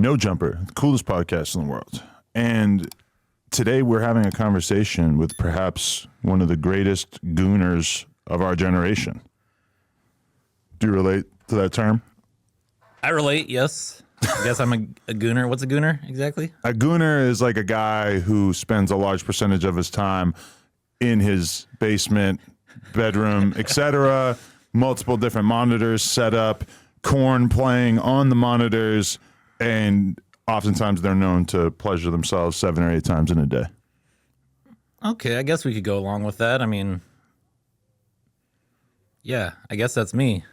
No Jumper, the coolest podcast in the world. And today we're having a conversation with perhaps one of the greatest gooners of our generation. Do you relate to that term? I relate, yes. I guess I'm a gooner. What's a gooner exactly? A gooner is like a guy who spends a large percentage of his time in his basement, bedroom, etc. Multiple different monitors set up, corn playing on the monitors, and oftentimes they're known to pleasure themselves 7 or 8 times in a day. Okay, I guess we could go along with that. I mean, yeah, I guess that's me.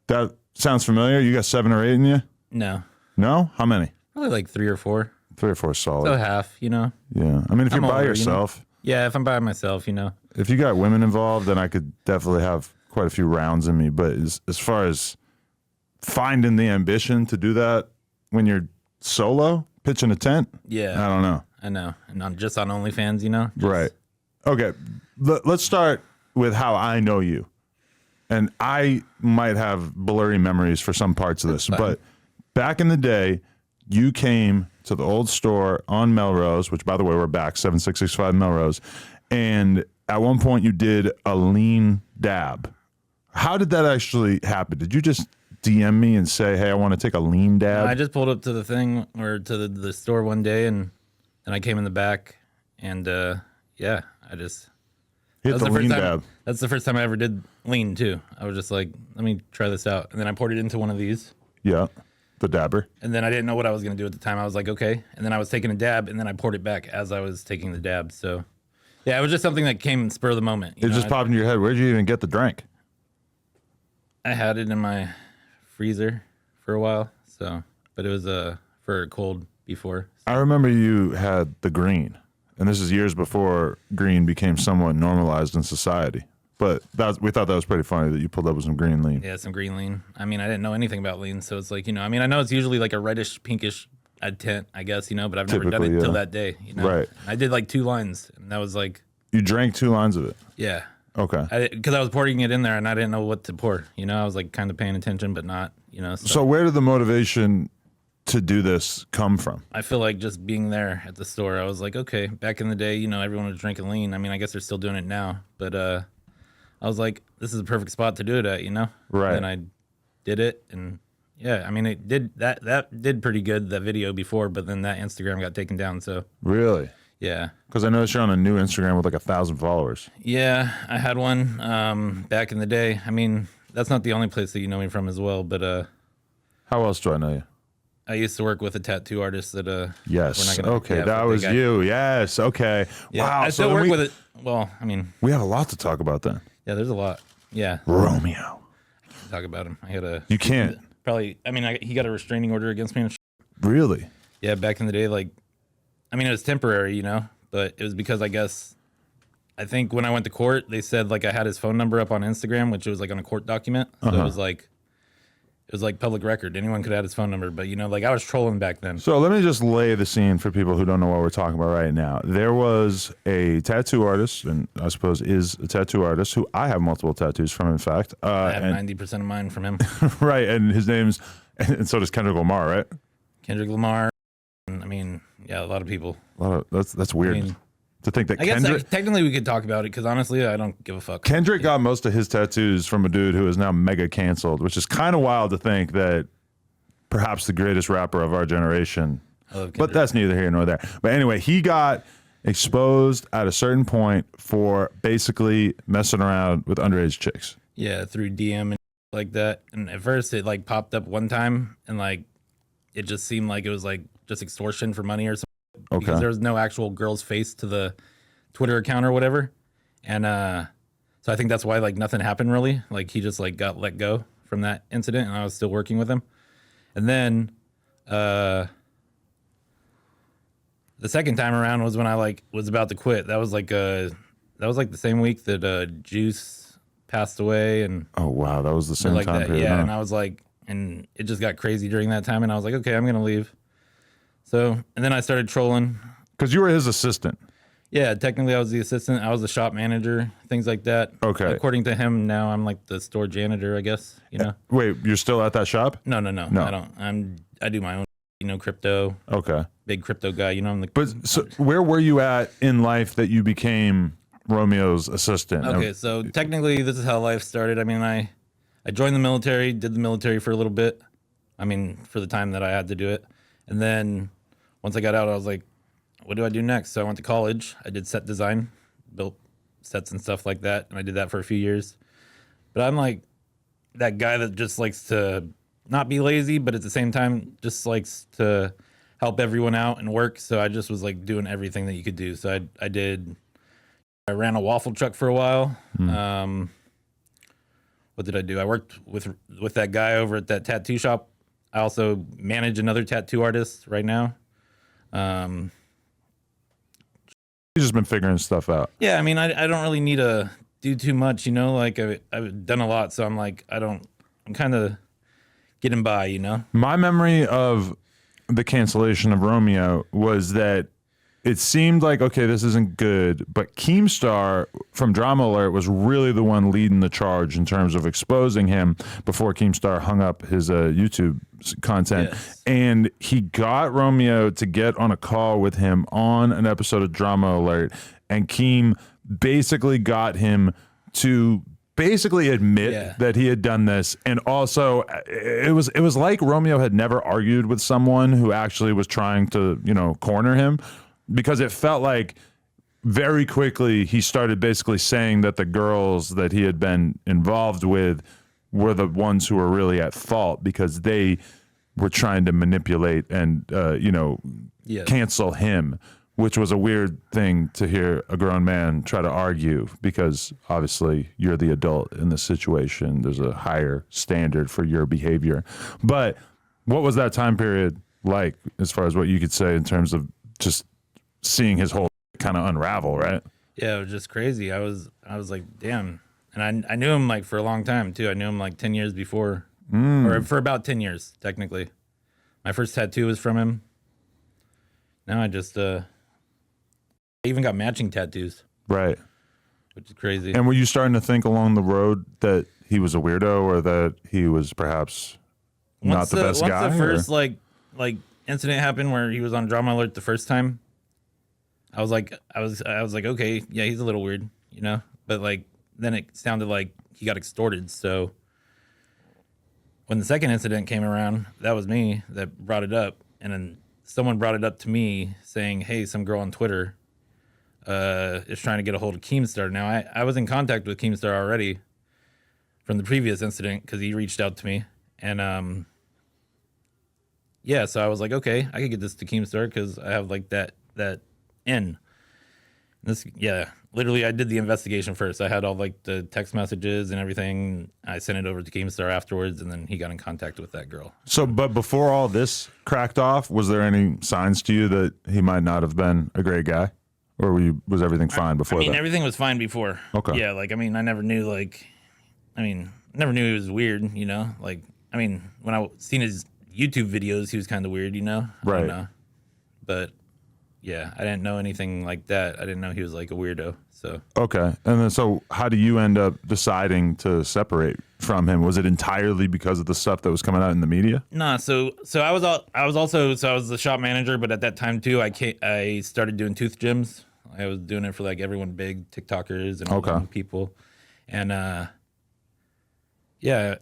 That sounds familiar. You got 7 or 8 in you? No. No? How many? Probably like 3 or 4. 3 or 4 is solid. So half, you know? Yeah. I mean, if you're by older, yourself. Yeah, if I'm by myself, you know. If you got women involved, then I could definitely have quite a few rounds in me. But as far as finding the ambition to do that when you're solo, pitching a tent, Yeah. I don't know. I know. And just on OnlyFans, you know? Right. Okay. Let's start with how I know you. And I might have blurry memories for some parts of this, but back in the day, you came to the old store on Melrose, which, by the way, we're back, 7665 Melrose, and at one point you did a lean dab. How did that actually happen? Did you just DM me and say, hey, I want to take a lean dab? I just pulled up to the thing or to the store one day and I came in the back and yeah, I just hit the lean dab. That's the first time I ever did lean too. I was just like, let me try this out. And then I poured it into one of these. Yeah, the dabber. And then I didn't know what I was going to do at the time. I was like, okay. And then I was taking a dab and then I poured it back as I was taking the dab. So yeah, it was just something that came spur of the moment. It just popped in your head. Where'd you even get the drink? I had it in my freezer for a while. So, but it was for cold before. I remember you had the green, and this is years before green became somewhat normalized in society. But we thought that was pretty funny that you pulled up with some green lean. Yeah, some green lean. I mean, I didn't know anything about lean, so it's like, you know, I mean, I know it's usually like a reddish, pinkish tint, I guess, you know, but I've never done it till that day, you know. Right. I did like 2 lines, and that was like... You drank 2 lines of it? Yeah. Okay. Because I was pouring it in there, and I didn't know what to pour, you know. I was like kind of paying attention, but not, you know. So where did the motivation to do this come from? I feel like just being there at the store, I was like, okay, back in the day, you know, everyone was drinking lean. I mean, I guess they're still doing it now, but I was like, this is a perfect spot to do it at, you know? Right. And I did it, and yeah, I mean, it did that did pretty good, that video before, but then that Instagram got taken down, so. Really? Yeah. Because I noticed you're on a new Instagram with like 1,000 followers. Yeah, I had one back in the day. I mean, that's not the only place that you know me from as well, but How else do I know you? I used to work with a tattoo artist that yes. Okay, that was you. Yes. Okay. Yeah, wow. I still work with it. Well, I mean, we have a lot to talk about then. yeah, there's a lot. Yeah. Romeo. Talk about him. I had a. You can't. Probably. I mean, he got a restraining order against me. Really? Yeah, back in the day, like, I mean, it was temporary, you know, but it was because I think when I went to court, they said like I had his phone number up on Instagram, which was like on a court document. So it was like public record. Anyone could add his phone number, but you know, like I was trolling back then. So let me just lay the scene for people who don't know what we're talking about right now. There was a tattoo artist, and I suppose is a tattoo artist, who I have multiple tattoos from, in fact. I have 90% of mine from him. Right, and his name's, and so does Kendrick Lamar, right? Kendrick Lamar. I mean, yeah, a lot of people. That's weird. I mean, to think that I guess Kendrick, technically we could talk about it because honestly, I don't give a fuck. Kendrick got most of his tattoos from a dude who is now mega canceled, which is kind of wild to think that perhaps the greatest rapper of our generation. But that's neither here nor there. But anyway, he got exposed at a certain point for basically messing around with underage chicks. Yeah, through DM and like that. And at first it like popped up one time and like it just seemed like it was like just extortion for money or something. Okay. Because there was no actual girl's face to the Twitter account or whatever. And so I think that's why like nothing happened really. Like he just like got let go from that incident and I was still working with him. And then the second time around was when I like was about to quit. That was like the same week that Juice passed away and oh wow, that was the same like time that. period. Yeah, huh? and I was like, and it just got crazy during that time, and I was like, okay, I'm gonna leave. So, and then I started trolling. Because you were his assistant. Yeah, technically I was the assistant. I was the shop manager, things like that. Okay. According to him, now I'm like the store janitor, I guess. You know. Wait, you're still at that shop? No. I don't. I do my own. crypto, Okay. big crypto guy. I'm the. But so where were you at in life that you became Romeo's assistant? Okay, so technically this is how life started. I mean, I joined the military, did the military for a little bit. I mean, for the time that I had to do it. And then once I got out, I was like, what do I do next? So I went to college. I did set design, built sets and stuff like that. And I did that for a few years. But I'm like that guy that just likes to not be lazy, but at the same time just likes to help everyone out and work. So I just was like doing everything that you could do. So I ran a waffle truck for a while. What did I do? I worked with that guy over at that tattoo shop. I also manage another tattoo artist right now. You've just been figuring stuff out. Yeah, I mean, I don't really need to do too much, like I've done a lot. So I'm like, I'm kind of getting by, My memory of the cancellation of Romeo was that it seemed like, okay, this isn't good, but Keemstar from Drama Alert was really the one leading the charge in terms of exposing him before Keemstar hung up his YouTube content. Yes. And he got Romeo to get on a call with him on an episode of Drama Alert, and Keem basically got him to basically admit that he had done this. And also it was like Romeo had never argued with someone who actually was trying to, corner him, because it felt like very quickly he started basically saying that the girls that he had been involved with were the ones who were really at fault because they were trying to manipulate and, cancel him, which was a weird thing to hear a grown man try to argue, because obviously you're the adult in this situation. There's a higher standard for your behavior. But what was that time period like, as far as what you could say in terms of just seeing his whole kind of unravel, right? Yeah, it was just crazy. I was like, damn. And I knew him like for a long time too. I knew him like 10 years before, or for about 10 years, technically. My first tattoo was from him. Now I just, I even got matching tattoos. Right. Which is crazy. And were you starting to think along the road that he was a weirdo, or that he was perhaps not the best guy? Once the first like incident happened where he was on Drama Alert the first time, I was like, okay, yeah, he's a little weird, but like, then it sounded like he got extorted. So when the second incident came around, that was me that brought it up. And then someone brought it up to me saying, hey, some girl on Twitter is trying to get a hold of Keemstar. Now I was in contact with Keemstar already from the previous incident, because he reached out to me. And so I was like, okay, I could get this to Keemstar because I have like that in this. Literally I did the investigation first. I had all like the text messages and everything. I sent it over to Keemstar afterwards, and then he got in contact with that girl. So, but before all this cracked off, was there any signs to you that he might not have been a great guy, or was everything fine before that? Everything was fine before. Okay. Yeah, I never knew never knew he was weird, when I seen his YouTube videos, he was kind of weird, Right. But yeah, I didn't know anything like that. I didn't know he was like a weirdo. So okay. And then, so how do you end up deciding to separate from him? Was it entirely because of the stuff that was coming out in the media? Nah. So I was the shop manager, but at that time too, I started doing tooth gyms. I was doing it for like everyone big, TikTokers and all them people. And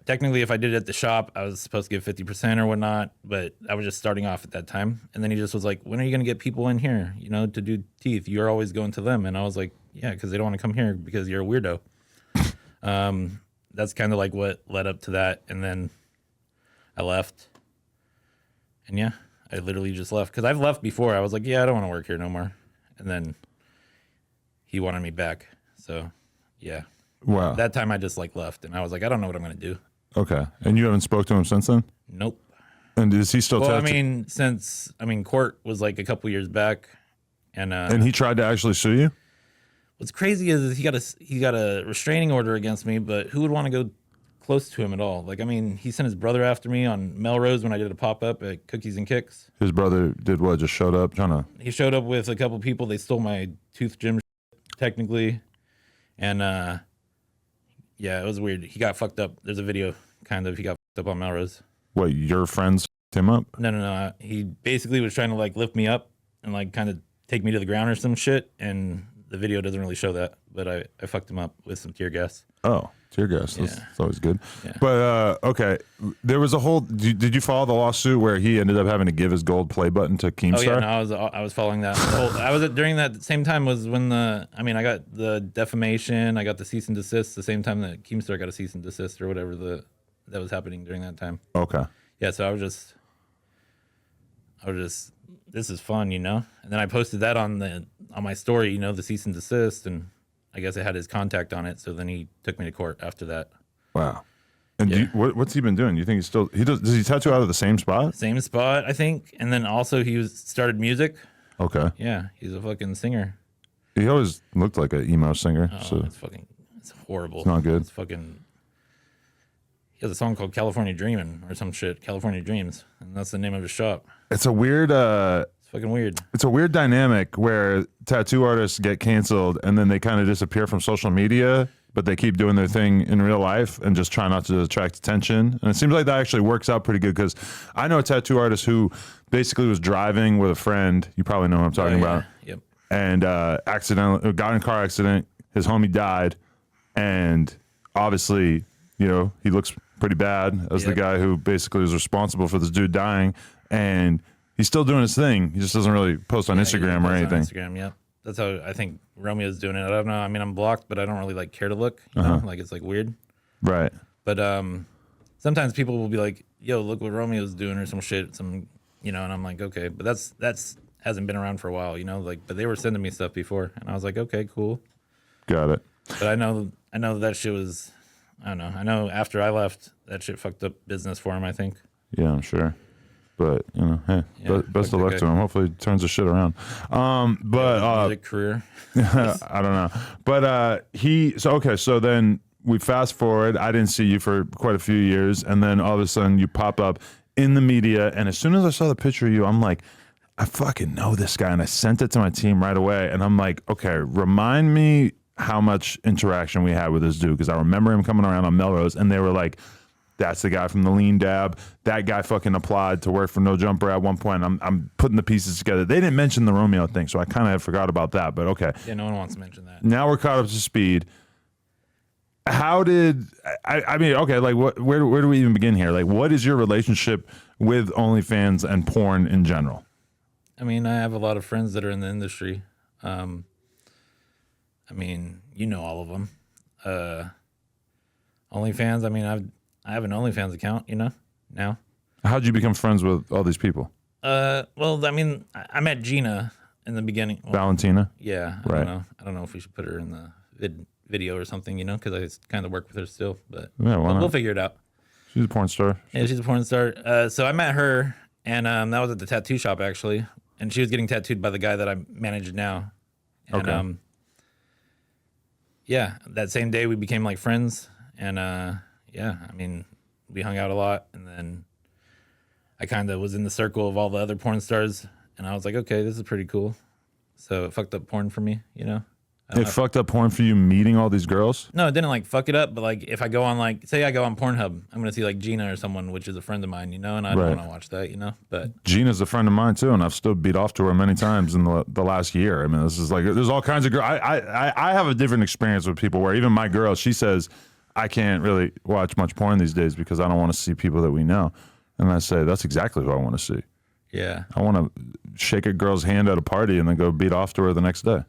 technically if I did it at the shop, I was supposed to give 50% or whatnot, but I was just starting off at that time. And then he just was like, when are you going to get people in here, to do teeth? You're always going to them. And I was like, yeah, because they don't want to come here because you're a weirdo. That's kind of like what led up to that. And then I left. And yeah, I literally just left, because I've left before. I was like, yeah, I don't want to work here no more. And then he wanted me back. So yeah. Wow. That time I just left, and I was like, I don't know what I'm going to do. Okay. And you haven't spoke to him since then? Nope. And is he still court was like a couple years back, and he tried to actually sue you? What's crazy is he got a restraining order against me, but who would want to go close to him at all? He sent his brother after me on Melrose when I did a pop-up at Cookies and Kicks. His brother did what? Just showed up He showed up with a couple people. They stole my tooth gym technically, and yeah, it was weird. He got fucked up. There's a video, he got fucked up on Melrose. What, your friends Tim up? No. He basically was trying to like lift me up and like kind of take me to the ground or some shit. And the video doesn't really show that, but I fucked him up with some tear gas. Oh, tear gas. That's always good. Yeah. But okay, there was a whole. Did you follow the lawsuit where he ended up having to give his gold play button to Keemstar? Oh yeah, no, I was following that. I was during that same time was when I got the defamation, I got the cease and desist the same time that Keemstar got a cease and desist or whatever that was happening during that time. Okay. Yeah, so I was just this is fun, you know. And then I posted that on my story, you know, the cease and desist, and I guess it had his contact on it. So then he took me to court after that. Wow. And what's he been doing? Do you think does he tattoo out of the same spot? Same spot, I think. And then also he started music. Okay. Yeah, he's a fucking singer. He always looked like an emo singer. Oh, so it's horrible. It's not good. It's fucking. He has a song called California Dreamin' or some shit, California Dreams, and that's the name of his shop. It's a weird. It's fucking weird. It's a weird dynamic where tattoo artists get canceled and then they kind of disappear from social media, but they keep doing their thing in real life and just try not to attract attention. And it seems like that actually works out pretty good because I know a tattoo artist who basically was driving with a friend. You probably know who I'm talking about. Yep. And accidentally got in a car accident. His homie died, and obviously, you know, he looks pretty bad as the guy who basically was responsible for this dude dying, and he's still doing his thing. He just doesn't really post on Instagram or anything. On Instagram, yeah. That's how I think Romeo's doing it. I don't know. I mean, I'm blocked, but I don't really like care to look. You know? Like it's like weird. Right. But sometimes people will be like, "Yo, look what Romeo's doing" or some shit, you know, and I'm like, okay, but that's hasn't been around for a while, you know. Like, but they were sending me stuff before, and I was like, okay, cool. Got it. But I know that shit was. I don't know. I know after I left, that shit fucked up business for him, I think. Yeah, I'm sure. But, you know, hey, best of luck to him. Hopefully he turns his shit around. Music career. I don't know. But so then we fast forward. I didn't see you for quite a few years. And then all of a sudden you pop up in the media. And as soon as I saw the picture of you, I'm like, I fucking know this guy. And I sent it to my team right away. And I'm like, okay, remind me how much interaction we had with this dude, because I remember him coming around on Melrose, and they were like, that's the guy from the Lean Dab. That guy fucking applied to work for No Jumper at one point. I'm putting the pieces together. They didn't mention the Romeo thing, so I kind of forgot about that, but okay. Yeah, no one wants to mention that. Now we're caught up to speed. How did, I mean, okay, like where do we even begin here? Like, what is your relationship with OnlyFans and porn in general? I mean, I have a lot of friends that are in the industry. I mean, you know all of them. OnlyFans, I mean, I have an OnlyFans account, you know, now. How'd you become friends with all these people? Well, I mean, I met Gina in the beginning. Well, Valentina? Yeah, I don't know. I don't know if we should put her in the video or something, you know, because I kind of work with her still. But yeah, we'll figure it out. She's a porn star. Yeah, she's a porn star. So I met her, and that was at the tattoo shop, actually. And she was getting tattooed by the guy that I manage now. And, okay. Yeah, that same day we became like friends, and yeah, I mean, we hung out a lot, and then I kind of was in the circle of all the other porn stars, and I was like, okay, this is pretty cool. So it fucked up porn for me, you know. It fucked up porn for you meeting all these girls? No, it didn't like fuck it up, but like if I go on like, say I go on Pornhub, I'm gonna see like Gina or someone, which is a friend of mine, you know, and I don't want to watch that, you know. But Gina's a friend of mine too, and I've still beat off to her many times in the last year. I mean, this is like, there's all kinds of girls. I have a different experience with people where even my girl, she says, I can't really watch much porn these days because I don't want to see people that we know. And I say, that's exactly who I want to see. Yeah. I want to shake a girl's hand at a party and then go beat off to her the next day.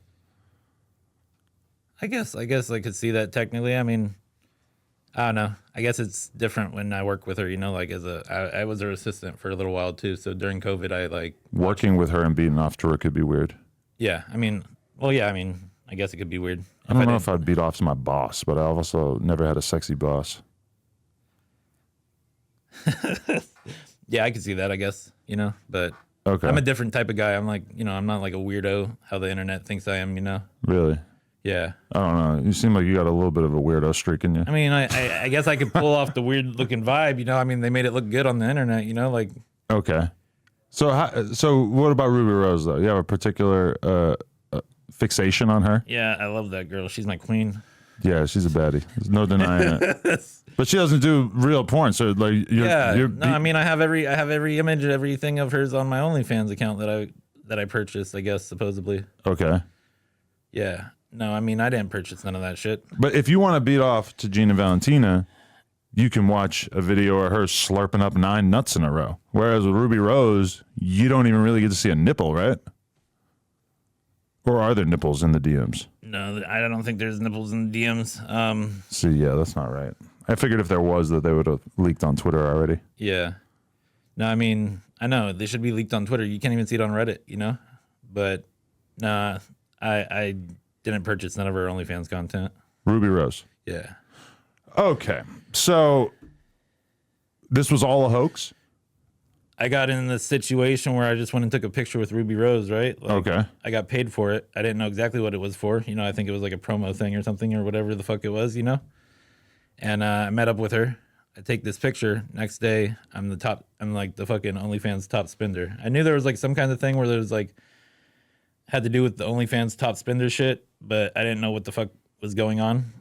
I guess I could see that technically. I mean, I don't know. I guess it's different when I work with her, you know, like I was her assistant for a little while too. So during COVID, I like working with her and beating off to her could be weird. Yeah. I mean, well, yeah, I mean, I guess it could be weird. I don't know if I'd beat off to my boss, but I've also never had a sexy boss. Yeah, I could see that, I guess, you know, but okay. I'm a different type of guy. I'm like, you know, I'm not like a weirdo, how the internet thinks I am, you know? Really? Yeah. I don't know. You seem like you got a little bit of a weirdo streak in you. I mean, I guess I could pull off the weird looking vibe, you know? I mean, they made it look good on the internet, you know? Like. Okay. So what about Rubi Rose, though? You have a particular fixation on her? Yeah, I love that girl. She's my queen. Yeah, she's a baddie. There's no denying it. But she doesn't do real porn, so like No, I mean I have every image, everything of hers on my OnlyFans account that I purchased, I guess, supposedly. Okay. Yeah. No, I mean I didn't purchase none of that shit. But if you want to beat off to Gina Valentina, you can watch a video of her slurping up 9 nuts in a row. Whereas with Rubi Rose, you don't even really get to see a nipple, right? Or are there nipples in the DMs? No, I don't think there's nipples in the DMs. See, yeah, that's not right. I figured if there was, that they would have leaked on Twitter already. Yeah. No, I mean, I know they should be leaked on Twitter. You can't even see it on Reddit, you know? But nah, I didn't purchase none of her OnlyFans content. Rubi Rose. Yeah. Okay. So this was all a hoax? I got in the situation where I just went and took a picture with Rubi Rose, right? Like, Okay. I got paid for it. I didn't know exactly what it was for. You know, I think it was like a promo thing or something or whatever the fuck it was, you know? And I met up with her. I take this picture. Next day, I'm like the fucking OnlyFans top spender. I knew there was like some kind of thing where there was like, had to do with the OnlyFans top spender shit, but I didn't know what the fuck was going on.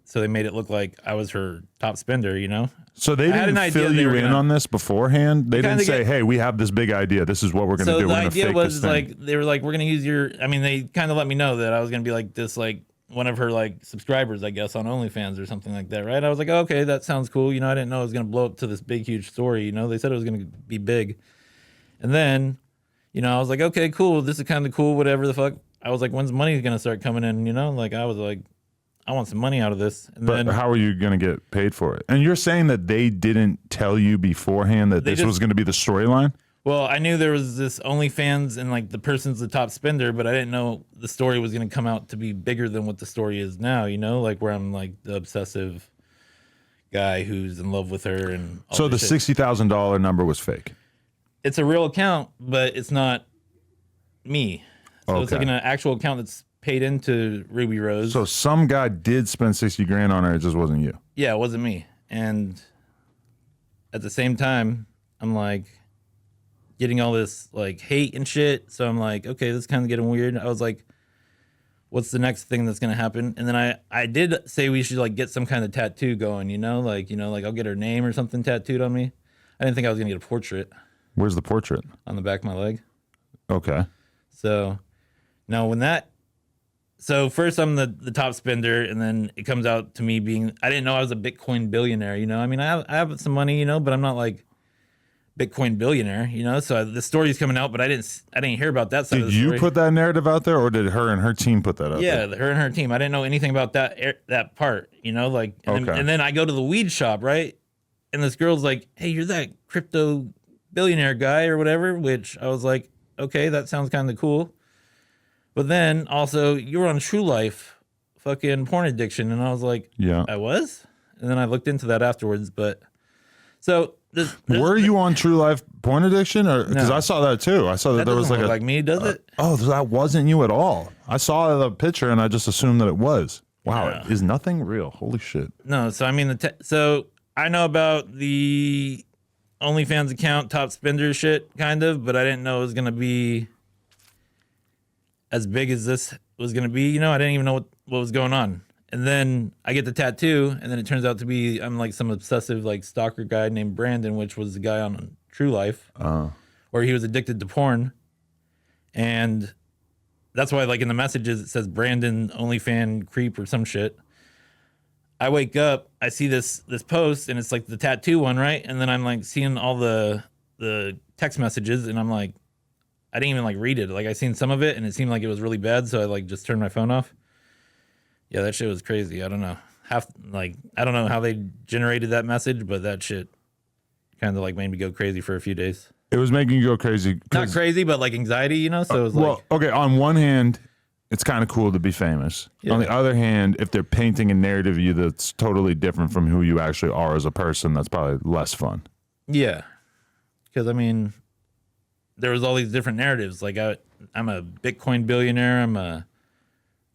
So they made it look like I was her top spender, you know? So they didn't fill you in on this beforehand? They didn't say, hey, we have this big idea. This is what we're going to do. We're going to fake this thing. So the idea was like, they were like, we're going to use your, I mean, they kind of let me know that I was going to be like this, like one of her like subscribers, I guess, on OnlyFans or something like that, right? I was like, oh, okay, that sounds cool. You know, I didn't know it was going to blow up to this big, huge story. You know, they said it was going to be big. And then, you know, I was like, okay, cool. This is kind of cool, whatever the fuck. I was like, when's money going to start coming in? You know, like I was like, I want some money out of this. And but then, how are you going to get paid for it? And you're saying that they didn't tell you beforehand that this was going to be the storyline? Well, I knew there was this OnlyFans and like the person's the top spender, but I didn't know the story was going to come out to be bigger than what the story is now, you know, like where I'm like the obsessive guy who's in love with her. And all so the shit. $60,000 number was fake? It's a real account, but it's not me. So it's like an actual account that's paid into Rubi Rose. So some guy did spend 60 grand on her. It just wasn't you. Yeah, it wasn't me. And at the same time, I'm like getting all this like hate and shit. So I'm like, okay, this is kind of getting weird. I was like, what's the next thing that's going to happen? And then I did say we should like get some kind of tattoo going, you know, like I'll get her name or something tattooed on me. I didn't think I was going to get a portrait. Where's the portrait? On the back of my leg. Okay. So now so first I'm the top spender, and then it comes out to me being, I didn't know I was a Bitcoin billionaire, you know? I mean, I have some money, you know, but I'm not like Bitcoin billionaire, you know? So the story's coming out, but I didn't hear about that side of the story. Did you put that narrative out there, or did her and her team put that out there? Yeah, her and her team. I didn't know anything about that part, you know? Like, and then I go to the weed shop, right? And this girl's like, hey, you're that crypto billionaire guy or whatever, which I was like, okay, that sounds kind of cool. But then also you were on True Life fucking porn addiction. And I was like, yeah, I was. And then I looked into that afterwards. But so were you on True Life porn addiction? Or because I saw that too. I saw that there was like me, does it? Oh, that wasn't you at all. I saw the picture and I just assumed that it was. Wow. Yeah. Is nothing real? Holy shit. No. So I mean, so I know about the OnlyFans account top spender shit kind of, but I didn't know it was going to be as big as this was going to be. You know, I didn't even know what was going on. And then I get the tattoo, and then it turns out to be, I'm like some obsessive like stalker guy named Brandon, which was the guy on True Life, where he was addicted to porn. And that's why like in the messages it says Brandon OnlyFan creep or some shit. I wake up, I see this post, and it's like the tattoo one, right? And then I'm like seeing all the text messages, and I'm like, I didn't even like read it. Like I seen some of it, and it seemed like it was really bad, so I like just turned my phone off. Yeah, that shit was crazy. I don't know. I don't know how they generated that message, but that shit kind of like made me go crazy for a few days. It was making you go crazy. Not crazy, but like anxiety, you know? So it was like, okay, on one hand, it's kind of cool to be famous. Yeah. On the other hand, if they're painting a narrative of you that's totally different from who you actually are as a person, that's probably less fun. Yeah. Because, I mean, there was all these different narratives. Like, I'm a Bitcoin billionaire. I'm a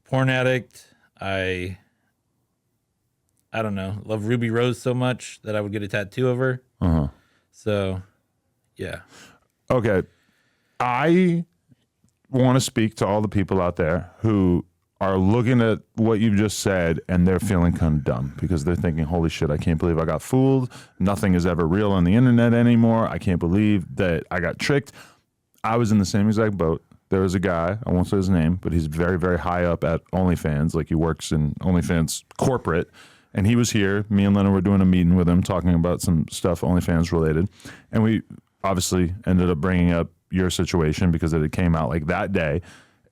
porn addict. I don't know, love Rubi Rose so much that I would get a tattoo of her. So, yeah. Okay. I want to speak to all the people out there who are looking at what you've just said and they're feeling kind of dumb because they're thinking, holy shit, I can't believe I got fooled. Nothing is ever real on the internet anymore. I can't believe that I got tricked. I was in the same exact boat. There was a guy, I won't say his name, but he's very, very high up at OnlyFans. Like he works in OnlyFans corporate. And he was here. Me and Lena were doing a meeting with him talking about some stuff OnlyFans related. And we obviously ended up bringing up your situation because it had came out like that day.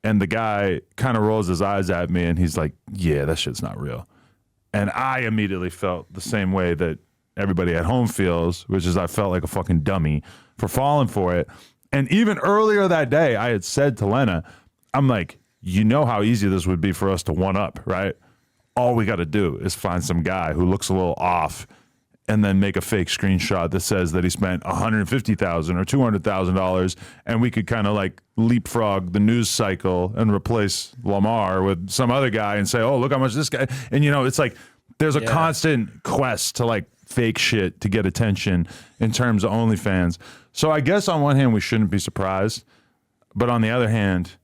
And the guy kind of rolls his eyes at me and he's like, yeah, that shit's not real. And I immediately felt the same way that everybody at home feels, which is I felt like a fucking dummy for falling for it. And even earlier that day, I had said to Lena, I'm like, you know how easy this would be for us to one up, right? All we got to do is find some guy who looks a little off and then make a fake screenshot that says that he spent $150,000 or $200,000, and we could kind of like leapfrog the news cycle and replace Lamar with some other guy and say, oh, look how much this guy. And you know, it's like there's a constant quest to like fake shit to get attention in terms of OnlyFans. So I guess on one hand we shouldn't be surprised, but on the other hand,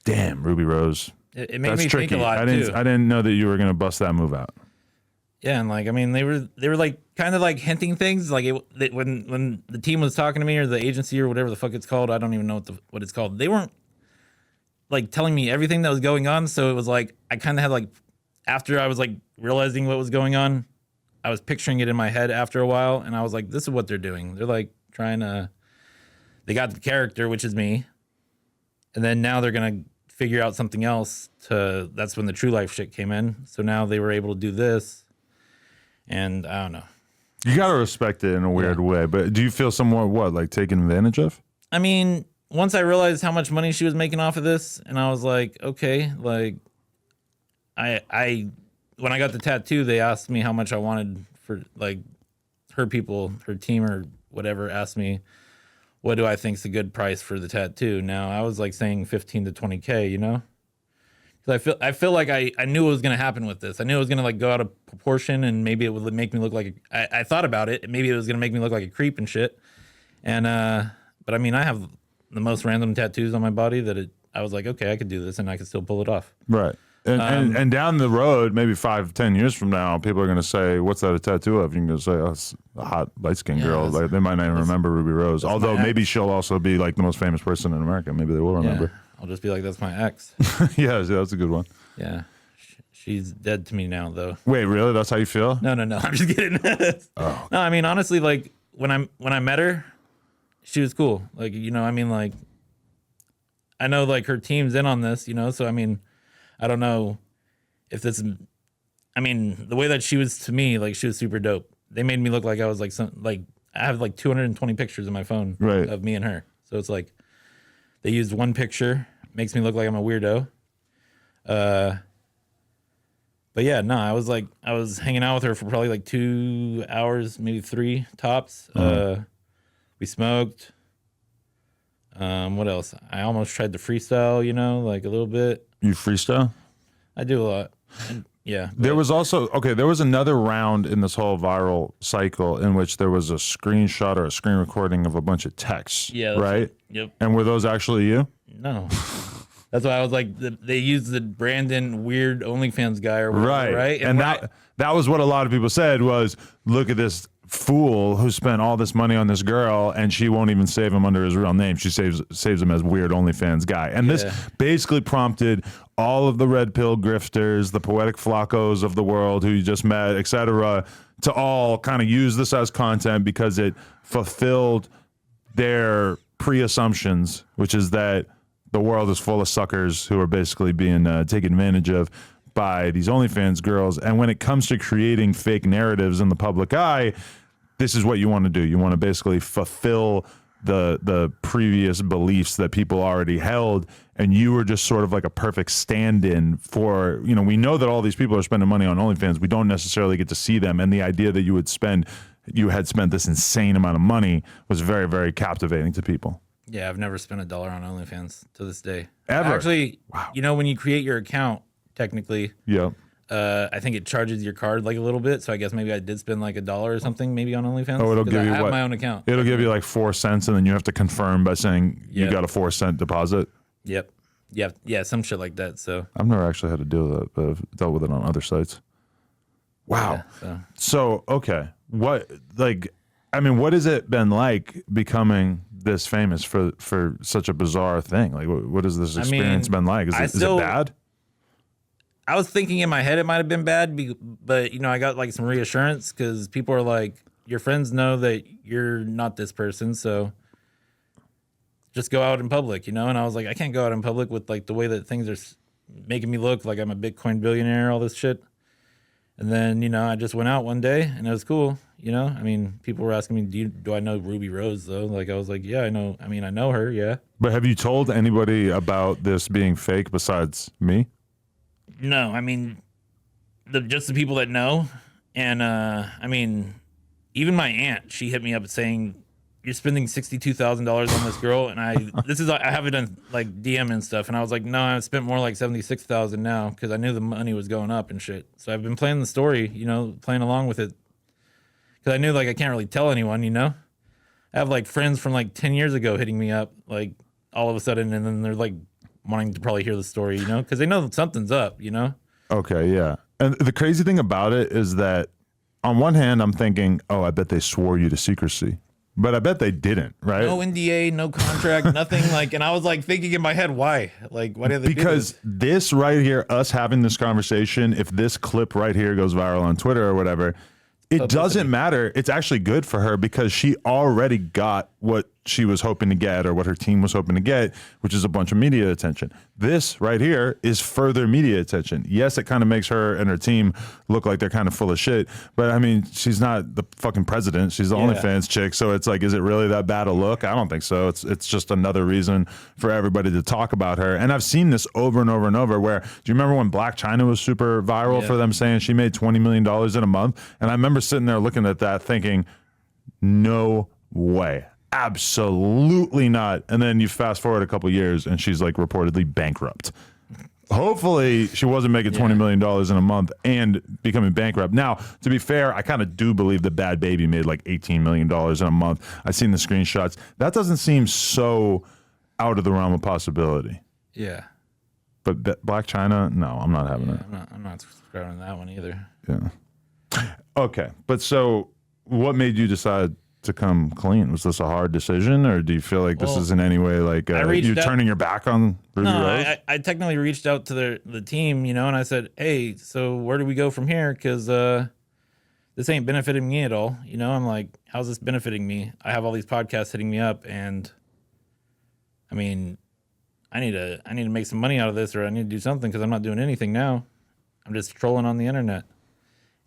damn, Rubi Rose. It made me think a lot I too. I didn't know that you were gonna bust that move out. Yeah, and like I mean, they were like kind of like hinting things. Like when the team was talking to me or the agency or whatever the fuck it's called, I don't even know what it's called. They weren't like telling me everything that was going on. So it was like I kind of had like after I was like realizing what was going on, I was picturing it in my head after a while, and I was like, this is what they're doing. They're like trying to. They got the character, which is me, and then now they're gonna figure out something else that's when the true life shit came in. So now they were able to do this. And I don't know. You got to respect it in a weird way, but do you feel somewhat like taken advantage of? I mean, once I realized how much money she was making off of this, and I was like, okay, like I when I got the tattoo, they asked me how much I wanted for like her people, her team or whatever asked me, what do I think's a good price for the tattoo? Now I was like saying 15 to 20K, you know? Because I feel like I knew what was gonna happen with this. I knew it was gonna like go out of proportion, and maybe it would make me look like I thought about it. Maybe it was gonna make me look like a creep and shit. And but I mean, I have the most random tattoos on my body that I was like, okay, I could do this, and I could still pull it off. Right. And down the road, maybe 5-10 years from now, people are going to say, what's that a tattoo of? You can go say, oh, it's a hot, light-skinned girl. Like, they might not even remember Rubi Rose. Although maybe she'll also be like the most famous person in America. Maybe they will remember. Yeah. I'll just be like, that's my ex. Yeah, that's a good one. Yeah. She's dead to me now, though. Wait, really? That's how you feel? No. I'm just kidding. Oh. No, I mean, honestly, like, when I met her, she was cool. Like, you know, I mean, like, I know, like, her team's in on this, you know? So, I mean, I don't know if this, I mean, the way that she was to me, like, she was super dope. They made me look like I was like I have like 220 pictures in my phone of me and her. So it's like they used one picture, makes me look like I'm a weirdo. But yeah, no, I was hanging out with her for probably like 2 hours, maybe 3 tops. We smoked. What else? I almost tried to freestyle, you know, like a little bit. You freestyle? I do a lot. And, yeah. There was also, there was another round in this whole viral cycle in which there was a screenshot or a screen recording of a bunch of texts. Yeah. Right? Yep. And were those actually you? No. That's why I was like, they used the Brandon weird OnlyFans guy or whatever, right? And that was what a lot of people said was, look at this fool who spent all this money on this girl and she won't even save him under his real name. She saves him as weird OnlyFans guy. And this basically prompted all of the red pill grifters, the poetic flacos of the world who you just met, etc., to all kind of use this as content because it fulfilled their pre-assumptions, which is that the world is full of suckers who are basically being taken advantage of by these OnlyFans girls. And when it comes to creating fake narratives in the public eye, this is what you want to do. You want to basically fulfill the previous beliefs that people already held, and you were just sort of like a perfect stand-in for, you know, we know that all these people are spending money on OnlyFans. We don't necessarily get to see them, and the idea that you had spent this insane amount of money was very, very captivating to people. Yeah, I've never spent $1 on OnlyFans to this day. Ever? Actually, you know, when you create your account, technically, I think it charges your card like a little bit. So I guess maybe I did spend like $1 or something maybe on OnlyFans. Oh, it'll give you I have what? my own account. It'll give you like 4 cents, and then you have to confirm by saying you got a 4 cent deposit. Yep. yeah, some shit like that. So I've never actually had to deal with it, but I've dealt with it on other sites. Wow. Yeah, So okay, what what has it been like becoming this famous for such a bizarre thing? Like, what has this experience been like? Is it bad? I was thinking in my head it might have been bad, but I got like some reassurance because people are like, your friends know that you're not this person, so just go out in public, And I was like, I can't go out in public with like the way that things are making me look like I'm a Bitcoin billionaire, all this shit. And then, I just went out one day and it was cool. People were asking me, do I know Rubi Rose though? Like, I was like, yeah, I know. I know her. Yeah. But have you told anybody about this being fake besides me? No, just the people that know. And, even my aunt, she hit me up saying, you're spending $62,000 on this girl. And I have it on like DM and stuff. And I was like, no, I spent more like 76,000 now because I knew the money was going up and shit. So I've been playing the story, playing along with it. Because I knew like I can't really tell anyone, I have like friends from like 10 years ago hitting me up like all of a sudden. And then they're like wanting to probably hear the story, because they know that something's up, Okay, yeah. And the crazy thing about it is that on one hand, I'm thinking, oh, I bet they swore you to secrecy. But I bet they didn't, right? No NDA, no contract, nothing. And I was like thinking in my head, why? Like, why did they do this? Because this right here, us having this conversation, if this clip right here goes viral on Twitter or whatever, it doesn't matter. It's actually good for her because she already got what she was hoping to get or what her team was hoping to get, which is a bunch of media attention. This right here is further media attention. Yes, it kind of makes her and her team look like they're kind of full of shit, but she's not the fucking president. She's the OnlyFans chick. So it's like, is it really that bad a look? I don't think so. It's just another reason for everybody to talk about her. And I've seen this over and over and over where, do you remember when Black China was super viral for them saying she made $20 million in a month? And I remember sitting there looking at that thinking, no way. Absolutely not. And then you fast forward a couple years and she's like reportedly bankrupt. Hopefully she wasn't making $20 million in a month and becoming bankrupt. Now, to be fair, I kind of do believe that Bad Baby made like $18 million in a month. I've seen the screenshots. That doesn't seem so out of the realm of possibility. Yeah. But Black China, no, I'm not having it. I'm not subscribing to that one either. Yeah. Okay. But so what made you decide to come clean? Was this a hard decision, or do you feel like this is in any way like you're turning your back on Rubi Rose? I technically reached out to the team, and I said, hey, so where do we go from here? Because this ain't benefiting me at all. I'm like, how's this benefiting me? I have all these podcasts hitting me up, and I need to make some money out of this, or I need to do something because I'm not doing anything now. I'm just trolling on the internet,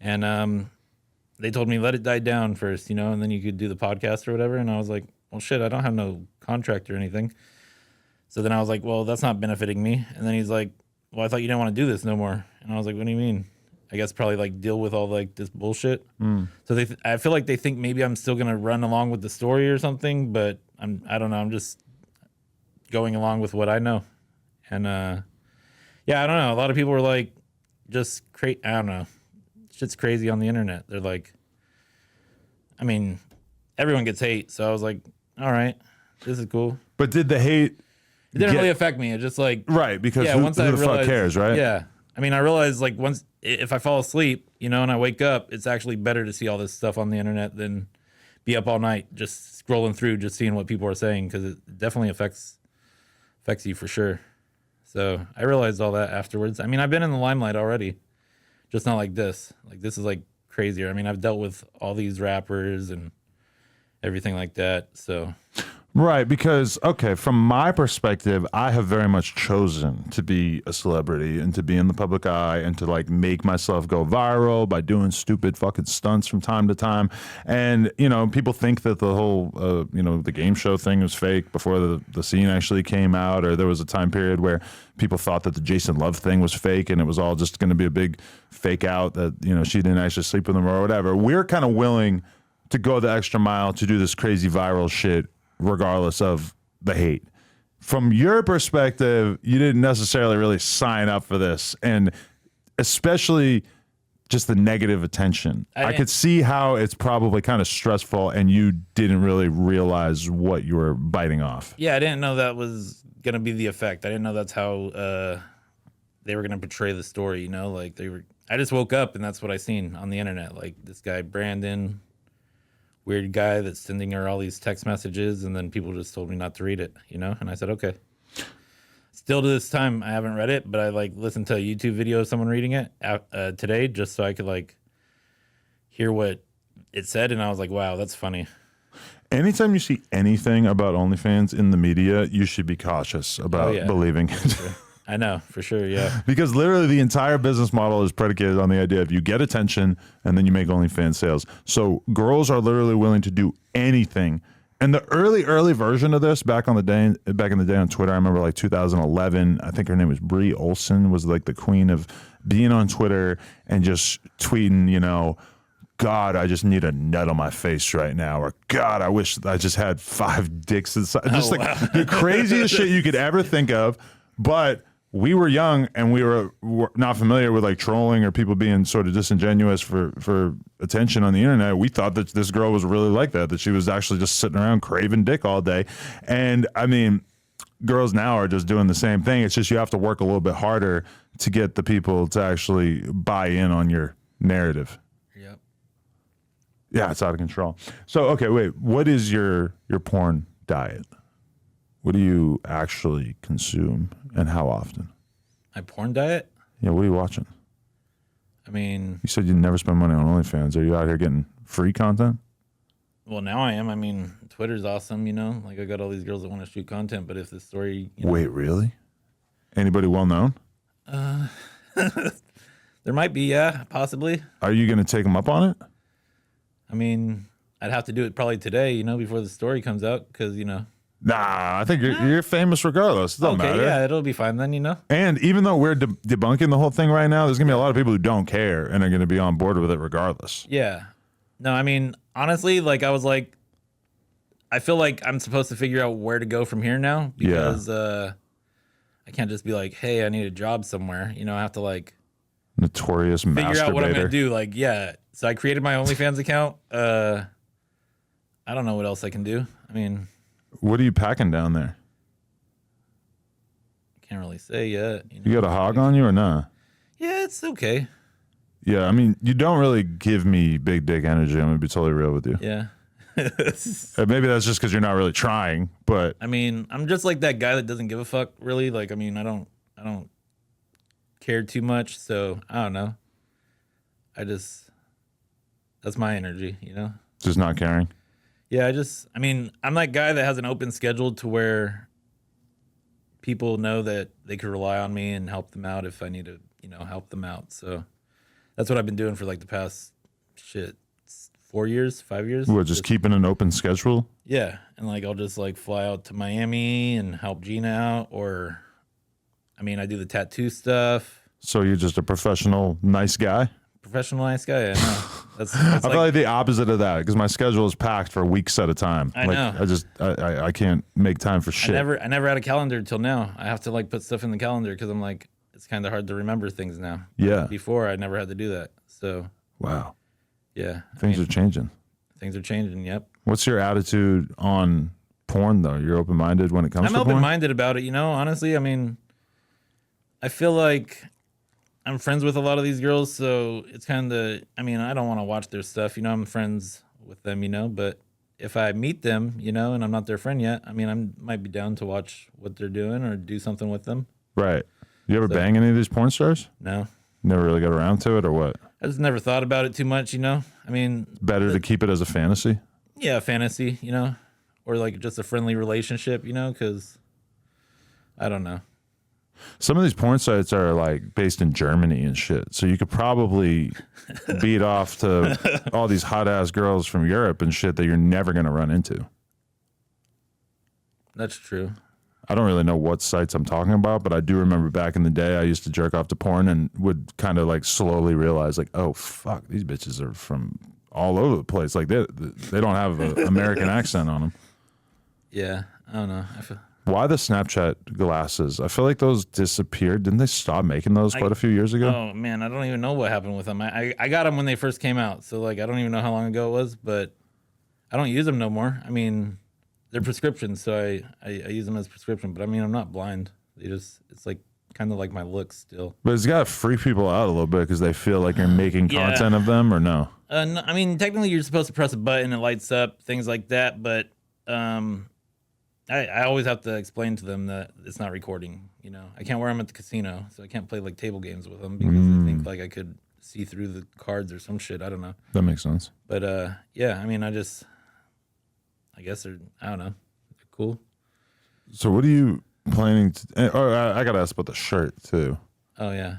and they told me let it die down first, and then you could do the podcast or whatever. And I was like, well, shit, I don't have no contract or anything. So then I was like, well, that's not benefiting me. And then he's like, well, I thought you didn't want to do this no more. And I was like, what do you mean? I guess probably like deal with all like this bullshit. So I feel like they think maybe I'm still gonna run along with the story or something, but I don't know. I'm just going along with what I know. And I don't know. A lot of people were like, just I don't know. Shit's crazy on the internet. They're like, everyone gets hate. So I was like, all right, this is cool. But did the hate? It didn't really affect me. It just like, right, because who the fuck cares, right? Yeah. I realized like if I fall asleep, and I wake up, it's actually better to see all this stuff on the internet than be up all night just scrolling through, just seeing what people are saying, because it definitely affects you for sure. So I realized all that afterwards. I've been in the limelight already. Just not like this. Like, this is like crazier. I've dealt with all these rappers and everything like that. So, right, because from my perspective, I have very much chosen to be a celebrity and to be in the public eye and to like make myself go viral by doing stupid fucking stunts from time to time. And people think that the whole the game show thing was fake before the scene actually came out, or there was a time period where people thought that the Jason Love thing was fake and it was all just going to be a big fake out that she didn't actually sleep with him or whatever. We're kind of willing to go the extra mile to do this crazy viral shit regardless of the hate. From your perspective, you didn't necessarily really sign up for this, and especially just the negative attention. I could see how it's probably kind of stressful and you didn't really realize what you were biting off. Yeah, I didn't know that was gonna be the effect. I didn't know that's how they were gonna portray the story. You know, like they were. I just woke up and that's what I seen on the internet. Like this guy Brandon, weird guy that's sending her all these text messages, and then people just told me not to read it. You know, and I said okay. Still to this time, I haven't read it, but I like listened to a YouTube video of someone reading it today just so I could like hear what it said, and I was like, wow, that's funny. Anytime you see anything about OnlyFans in the media, you should be cautious about believing it. I know, for sure, yeah. Because literally the entire business model is predicated on the idea of you get attention and then you make OnlyFans sales. So girls are literally willing to do anything. And the early version of this back in the day on Twitter, I remember like 2011, I think her name was Brie Olson, was like the queen of being on Twitter and just tweeting, you know, God, I just need a nut on my face right now. Or God, I wish I just had 5 dicks inside. Just like the craziest shit you could ever think of. But we were young and we were not familiar with like trolling or people being sort of disingenuous for attention on the internet. We thought that this girl was really like that she was actually just sitting around craving dick all day. And I mean, girls now are just doing the same thing. It's just you have to work a little bit harder to get the people to actually buy in on your narrative. Yep. Yeah, it's out of control. So, okay, wait, what is your porn diet? What do you actually consume and how often? My porn diet? Yeah, what are you watching? I mean... You said you never spend money on OnlyFans. Are you out here getting free content? Well, now I am. I mean, Twitter's awesome, you know? Like, I got all these girls that want to shoot content, but if the story... You know, wait, really? Anybody well-known? There might be, yeah, possibly. Are you going to take them up on it? I mean, I'd have to do it probably today, you know, before the story comes out, because, you know... Nah, I think you're famous regardless. It doesn't matter. Yeah, it'll be fine then, you know? And even though we're debunking the whole thing right now, there's going to be a lot of people who don't care and are going to be on board with it regardless. Yeah. No, I mean, honestly, like, I was like, I feel like I'm supposed to figure out where to go from here now because I can't just be like, hey, I need a job somewhere. You know, I have to, like... Notorious masturbator. Figure out what I'm going to do. Like, yeah. So I created my OnlyFans account. I don't know what else I can do. I mean... What are you packing down there? Can't really say yet. You got a hog on you or not? Yeah, it's okay. Yeah, I mean, you don't really give me big dick energy. I'm gonna be totally real with you. Yeah. Maybe that's just because you're not really trying, but I mean, I'm just like that guy that doesn't give a fuck, really. Like, I mean, I don't care too much, so I don't know. That's my energy, you know? Just not caring. Yeah, I mean, I'm that guy that has an open schedule to where people know that they could rely on me and help them out if I need to, you know, help them out. So that's what I've been doing for like the past 5 years. What, just keeping an open schedule? Yeah. And like, I'll just like fly out to Miami and help Gina out, or I mean, I do the tattoo stuff. So you're just a professional, nice guy? Professional nice guy, I know. That's I feel like the opposite of that because my schedule is packed for weeks at a time. I know. I can't make time for shit. I never had a calendar until now. I have to like put stuff in the calendar because I'm like, it's kind of hard to remember things now. Yeah. Before I never had to do that. So. Wow. Yeah. Things are changing. Things are changing. Yep. What's your attitude on porn though? You're open-minded when it comes to porn? I'm open-minded about it. You know, honestly, I mean, I feel like I'm friends with a lot of these girls, so it's kind of, I mean, I don't want to watch their stuff, you know, I'm friends with them, you know, but if I meet them, you know, and I'm not their friend yet, I mean, I might be down to watch what they're doing or do something with them. Right. You ever bang any of these porn stars? No. Never really got around to it or what? I just never thought about it too much, you know, I mean. Better to keep it as a fantasy? Yeah, fantasy, you know, or like just a friendly relationship, you know, because I don't know. Some of these porn sites are like based in Germany and shit. So you could probably beat off to all these hot ass girls from Europe and shit that you're never going to run into. That's true. I don't really know what sites I'm talking about, but I do remember back in the day, I used to jerk off to porn and would kind of like slowly realize like, oh fuck, these bitches are from all over the place. Like they don't have an American accent on them. Yeah. I don't know. Why the Snapchat glasses? I feel like those disappeared. Didn't they stop making those quite a few years ago? Oh man, I don't even know what happened with them. I got them when they first came out, so like I don't even know how long ago it was, but I don't use them no more. I mean, They're prescriptions, so I use them as prescription. But I mean, I'm not blind. It's like kind of like my looks still. But it's got to freak people out a little bit because they feel like you're making Yeah. content of them, or no? No, I mean, technically, you're supposed to press a button, it lights up, things like that. But I always have to explain to them that it's not recording. You know, I can't wear them at the casino, so I can't play like table games with them because they think like I could see through the cards or some shit. I don't know. That makes sense. But yeah, I mean, I guess I don't know. They're cool. So what are you planning to? Or I got to ask about the shirt too, Oh yeah,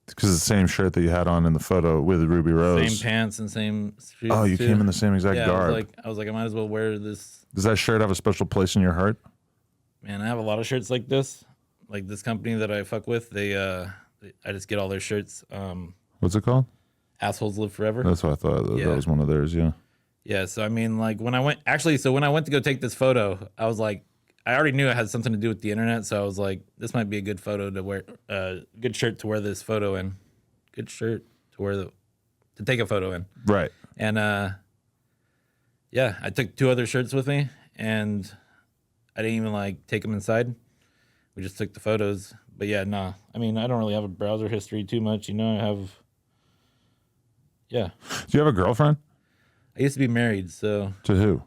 because it's the same shirt that you had on in the photo with Rubi Rose. same pants and same shoes. Oh, you too. came in the same exact Yeah, garb. I was like, I might as well wear this. Does that shirt have a special place in your heart? Man, I have a lot of shirts like this. Like this company that I fuck with, I just get all their shirts. What's it called? Assholes Live Forever. That's what I thought. Yeah. That was one of theirs. Yeah. Yeah, so I mean, like when I went to go take this photo, I was like, I already knew it had something to do with the internet, so I was like, this might be a good photo to wear, good shirt to wear this photo in, good shirt to wear to take a photo in. Right. And yeah, I took 2 other shirts with me, and I didn't even like take them inside. We just took the photos. But yeah, nah. I mean, I don't really have a browser history too much, you know. Yeah. Do you have a girlfriend? I used to be married, so To who?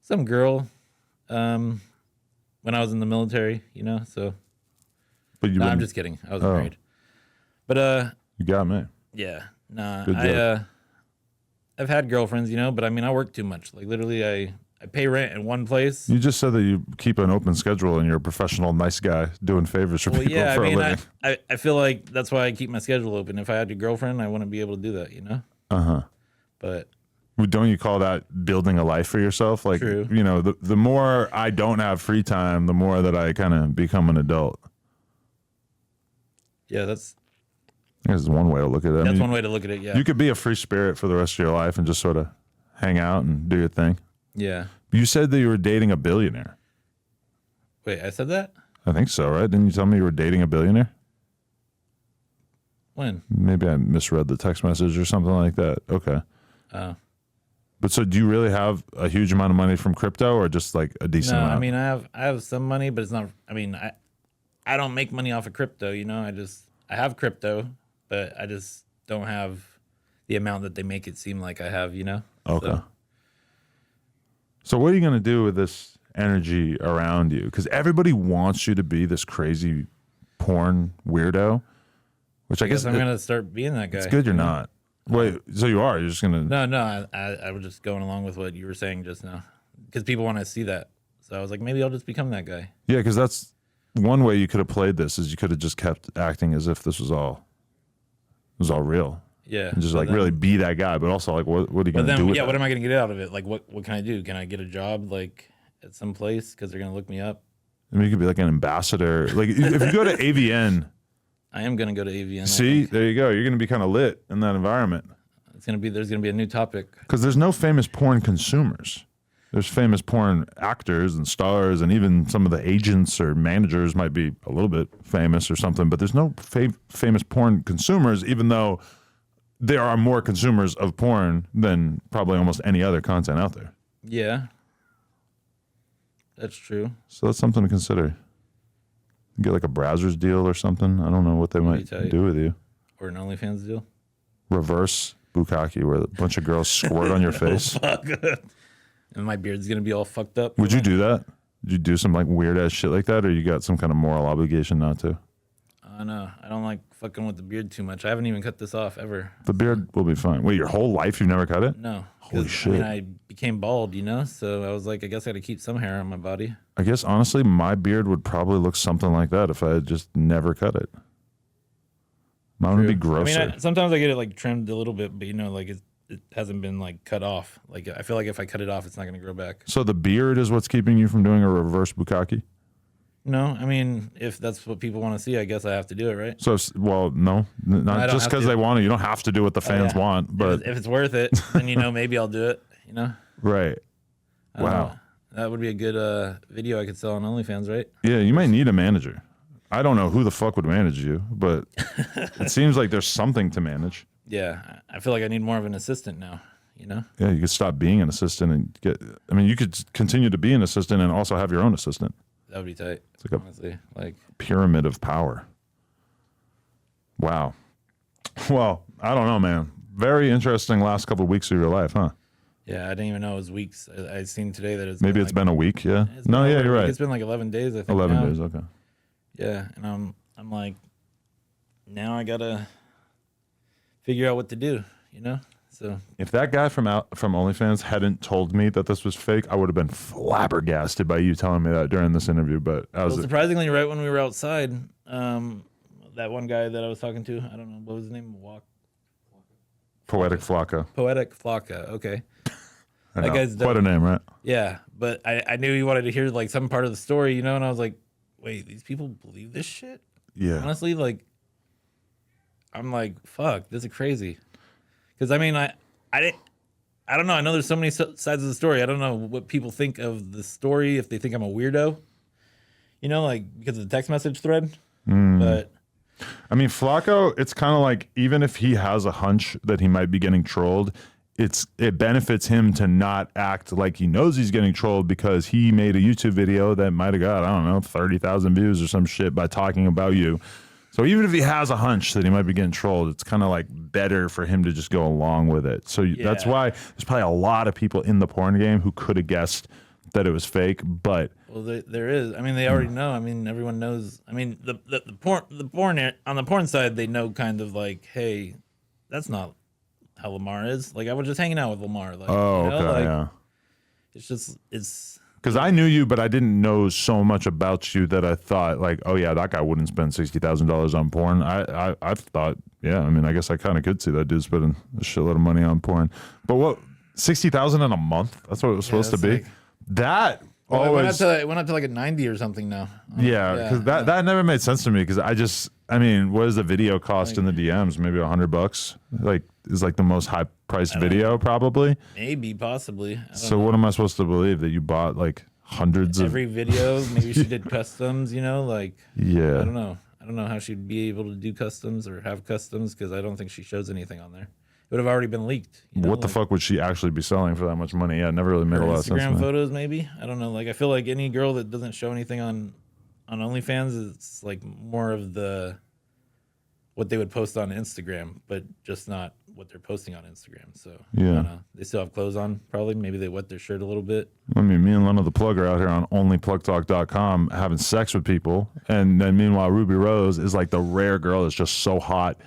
some girl, when I was in the military, you know. So But you. no, I'm wouldn't- just kidding. I was married. But You got me. yeah, nah. Good job. I've had girlfriends, you know, but I mean, I work too much. Like literally, I pay rent in one place. You just said that you keep an open schedule and you're a professional, nice guy doing favors for Well, people yeah, for I mean, a living. I feel like that's why I keep my schedule open. If I had a girlfriend, I wouldn't be able to do that, you know. But Don't you call that building a life for yourself? Like, True. you know, the more I don't have free time, the more that I kind of become an adult. yeah, that's I guess it's one way to look at it. I mean, one way to look at it. Yeah, you could be a free spirit for the rest of your life and just sort of hang out and do your thing. yeah. You said that you were dating a billionaire. Wait, I said that? I think so, right? Didn't you tell me you were dating a billionaire? When? Maybe I misread the text message or something like that. Okay. Oh. But so do you really have a huge amount of money from crypto or just like a decent No, amount? I mean, I have some money, but it's not. I mean, I don't make money off of crypto. You know, I have crypto, but I just don't have the amount that they make it seem like I have. You know. Okay. So what are you going to do with this energy around you? Because everybody wants you to be this crazy porn weirdo, which I guess I'm gonna start being that guy. it's good you're not. Wait, so you are? You're just going to... No, I was just going along with what you were saying just now, because people want to see that. So I was like, maybe I'll just become that guy. Yeah, because that's one way you could have played this is you could have just kept acting as if this was all real. Yeah. And just but like then- really be that guy, but also like what are you But going to then, do with yeah, that? what am I gonna get out of it? Like, what can I do? Can I get a job like at some place because they're gonna look me up? I mean, you could be like an ambassador. Like if you go to AVN, I am gonna go to AVN. see, there you go. You're going to be kind of lit in that environment. There's gonna be a new topic. Because there's no famous porn consumers. There's famous porn actors and stars, and even some of the agents or managers might be a little bit famous or something. But there's no famous porn consumers, even though there are more consumers of porn than probably almost any other content out there. Yeah, that's true. So that's something to consider. Get like a browser's deal or something. I don't know what they might tight. do with you. Or an OnlyFans deal. Reverse bukkake, where a bunch of girls squirt on your face. Fuck. And my beard's gonna be all fucked up. Would you do that? Would you do some like weird ass shit like that, or you got some kind of moral obligation not to? No, I don't like fucking with the beard too much. I haven't even cut this off ever. The beard will be fine. Wait, your whole life you've never cut it? No. Holy 'cause, shit. I mean, I became bald, you know, so I was like, I guess I got to keep some hair on my body. I guess honestly, my beard would probably look something like that if I had just never cut it. Mine would be grosser. I mean, sometimes I get it like trimmed a little bit, but you know, like it hasn't been like cut off. Like I feel like if I cut it off, it's not gonna grow back. So the beard is what's keeping you from doing a reverse bukkake? No, I mean, if that's what people want to see, I guess I have to do it, right? So, well, no, I not don't just have because to. they want to. You don't have to do what the fans yeah. want, but If it's worth it, then you know maybe I'll do it. You know, right. I don't Wow. know. That would be a good video I could sell on OnlyFans, right? Yeah, you might need a manager. I don't know who the fuck would manage you, but it seems like there's something to manage. Yeah, I feel like I need more of an assistant now. you know? Yeah, you could stop being an assistant and get. I mean, you could continue to be an assistant and also have your own assistant. That would be tight. It's like honestly, like pyramid of power. Wow. Well, I don't know, man. Very interesting last couple of weeks of your life, huh? yeah, I didn't even know it was weeks. I seen today that it's Maybe it's been a week. Yeah. No, yeah, you're right. It's been like 11 days. I think 11 now. days. Okay. Yeah, and I'm like, now I gotta figure out what to do, you know. So if that guy from OnlyFans hadn't told me that this was fake, I would have been flabbergasted by you telling me that during this interview. But surprisingly, right when we were outside, that one guy that I was talking to, I don't know what was his name, Poetic Flocka. Poetic Flocka. Okay. I That know. guy's Quite a name, right? Yeah, but I knew he wanted to hear like some part of the story, you know, and I was like, wait, these people believe this shit? Yeah. Honestly, like, I'm like, fuck, this is crazy. Because I mean, I don't know. I know there's so many sides of the story. I don't know what people think of the story, if they think I'm a weirdo, you know, like because of the text message thread. But I mean, Flacco, it's kind of like even if he has a hunch that he might be getting trolled, it benefits him to not act like he knows he's getting trolled because he made a YouTube video that might have got, I don't know, 30,000 views or some shit by talking about you. So even if he has a hunch that he might be getting trolled, it's kind of like better for him to just go along with it. So that's why there's probably a lot of people in the porn game who could have guessed that it was fake, but well, there is. I mean, they already know. I mean, everyone knows. I mean, the porn on the porn side, they know kind of like, hey, that's not how Lamar is. Like I was just hanging out with Lamar. Like, oh, you know, okay, like, yeah. It's because I knew you, but I didn't know so much about you that I thought like, oh yeah, that guy wouldn't spend $60,000 on porn. I thought, yeah, I mean, I guess I kind of could see that dude spending a shitload of money on porn. But what, 60,000 in a month? That's what it was supposed to be. like, that well, always it went up to like a 90 or something now. yeah, because that never made sense to me. Because I mean, what does the video cost in the DMs? Maybe $100. Like is like the most high priced video probably. Maybe, possibly. So what am I supposed to believe that you bought like hundreds every video? Maybe she did customs. You know, like yeah. I don't know. I don't know how she'd be able to do customs or have customs because I don't think she shows anything on there. It would have already been leaked. You know? What the fuck would she actually be selling for that much money? Yeah, it never really made a lot of sense. Instagram photos, maybe. I don't know. Like, I feel like any girl that doesn't show anything on OnlyFans, it's like more of what they would post on Instagram, but just not what they're posting on Instagram. So I don't know. They still have clothes on, probably. Maybe they wet their shirt a little bit. I mean, me and Leno the Plug are out here on onlyplugtalk.com having sex with people, and then meanwhile, Rubi Rose is like the rare girl that's just so hot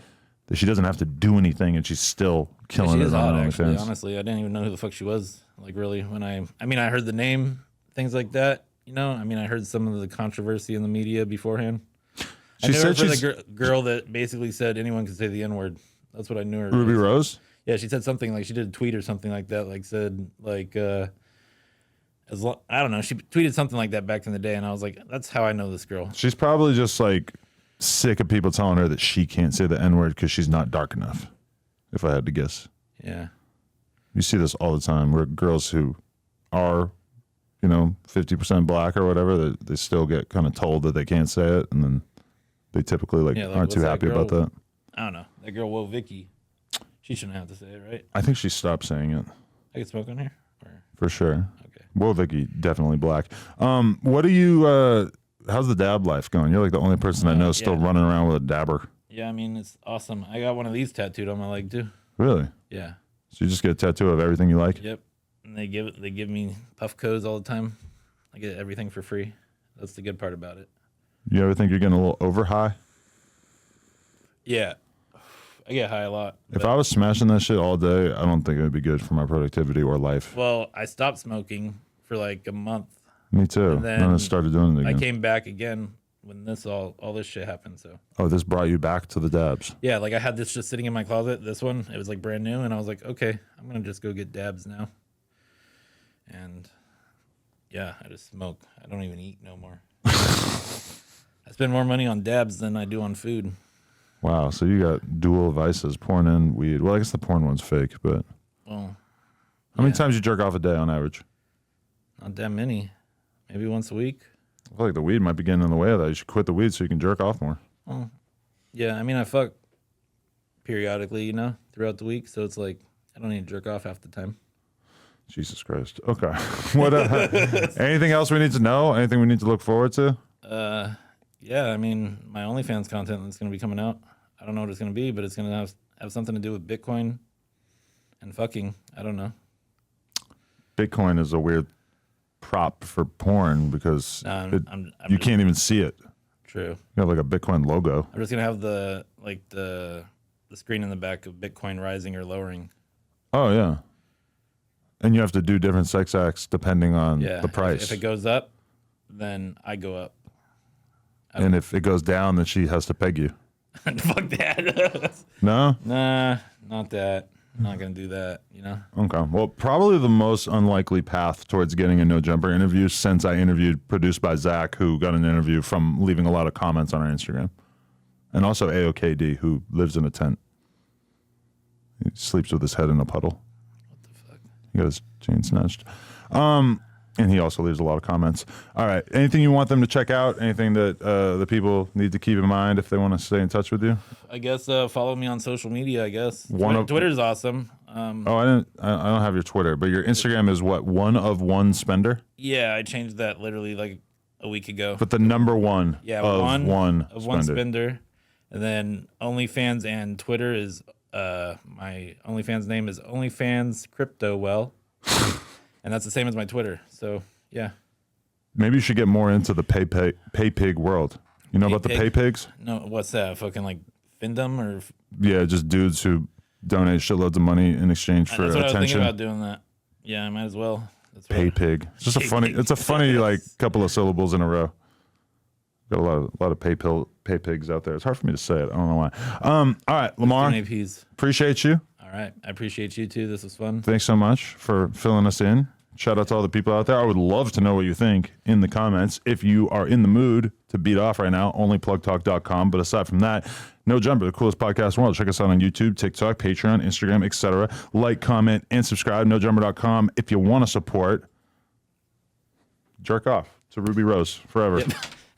that she doesn't have to do anything, and she's still killing it on OnlyFans. Actually, honestly, I didn't even know who the fuck she was. Like, really, when I mean, I heard the name, things like that. You know, I mean, I heard some of the controversy in the media beforehand. I knew her for the girl that basically said anyone can say the N-word. That's what I knew her. Rubi Rose? Yeah, she said something like she did a tweet or something like that. Like said like I don't know. She tweeted something like that back in the day, and I was like, that's how I know this girl. She's probably just like sick of people telling her that she can't say the N-word because she's not dark enough, if I had to guess. Yeah. You see this all the time where girls who are, 50% black or whatever, they still get kind of told that they can't say it, and then they typically aren't too happy about that. I don't know. That girl, Whoa Vicky, she shouldn't have to say it, right? I think she stopped saying it. I can smoke on here? For sure. Okay. Whoa Vicky, definitely black. What do you... how's the dab life going? You're like the only person I know still running around with a dabber. Yeah, I mean, it's awesome. I got one of these tattooed on my leg too. Really? Yeah. So you just get a tattoo of everything you like? Yep. And they give me puff codes all the time. I get everything for free. That's the good part about it. You ever think you're getting a little over high? Yeah. I get high a lot. If I was smashing that shit all day, I don't think it would be good for my productivity or life. Well, I stopped smoking for like a month. Me too. And then I started doing it again. I came back again when all this shit happened. So. Oh, this brought you back to the dabs. Yeah, like I had this just sitting in my closet. This one, it was like brand new, and I was like, okay, I'm gonna just go get dabs now. And yeah, I just smoke. I don't even eat no more. I spend more money on dabs than I do on food. Wow, so you got dual vices, porn and weed. Well, I guess the porn one's fake, but well, how many times you jerk off a day on average? Not that many. Maybe once a week. I feel like the weed might be getting in the way of that. You should quit the weed so you can jerk off more. Oh, yeah. I mean, I fuck periodically, throughout the week. So it's like I don't need to jerk off half the time. Jesus Christ. Okay. What? Anything else we need to know? Anything we need to look forward to? Yeah, I mean, my OnlyFans content that's going to be coming out. I don't know what it's going to be, but it's going to have something to do with Bitcoin and fucking. I don't know. Bitcoin is a weird prop for porn because you can't even see it. True. You have like a Bitcoin logo. I'm just going to have the screen in the back of Bitcoin rising or lowering. Oh, yeah. And you have to do different sex acts depending on the price. If it goes up, then I go up. And if it goes down, then she has to peg you. Fuck that. No? Nah, not that. I'm not going to do that, you know? Okay. Well, probably the most unlikely path towards getting a No Jumper interview since I interviewed Produced by Zach, who got an interview from leaving a lot of comments on our Instagram. And also AOKD, who lives in a tent. He sleeps with his head in a puddle. What the fuck? He got his chain snatched. And he also leaves a lot of comments. All right. Anything you want them to check out? Anything that the people need to keep in mind if they want to stay in touch with you? I guess follow me on social media, I guess. Twitter's awesome. I don't have your Twitter, but your Instagram is what? One of one spender? Yeah, I changed that literally like a week ago. But the number one one spender. And then OnlyFans and Twitter is my OnlyFans name is OnlyFans Crypto Well. And that's the same as my Twitter. So, yeah. Maybe you should get more into the pay pig world. You know about the pay pigs? No, what's that? Fucking like Findom or? Yeah, just dudes who donate shitloads of money in exchange for that's what attention. I was thinking about doing that. Yeah, I might as well. That's pay pig. It's just it's a funny like couple of syllables in a row. Got a lot of pay pigs out there. It's hard for me to say it. I don't know why. All right, Lamar. Appreciate you. All right. I appreciate you too. This was fun. Thanks so much for filling us in. Shout out to all the people out there. I would love to know what you think in the comments. If you are in the mood to beat off right now, onlyplugtalk.com. But aside from that, No Jumper, the coolest podcast in the world. Check us out on YouTube, TikTok, Patreon, Instagram, etc. Like, comment, and subscribe. NoJumper.com. If you want to support, jerk off to Rubi Rose forever. Yep.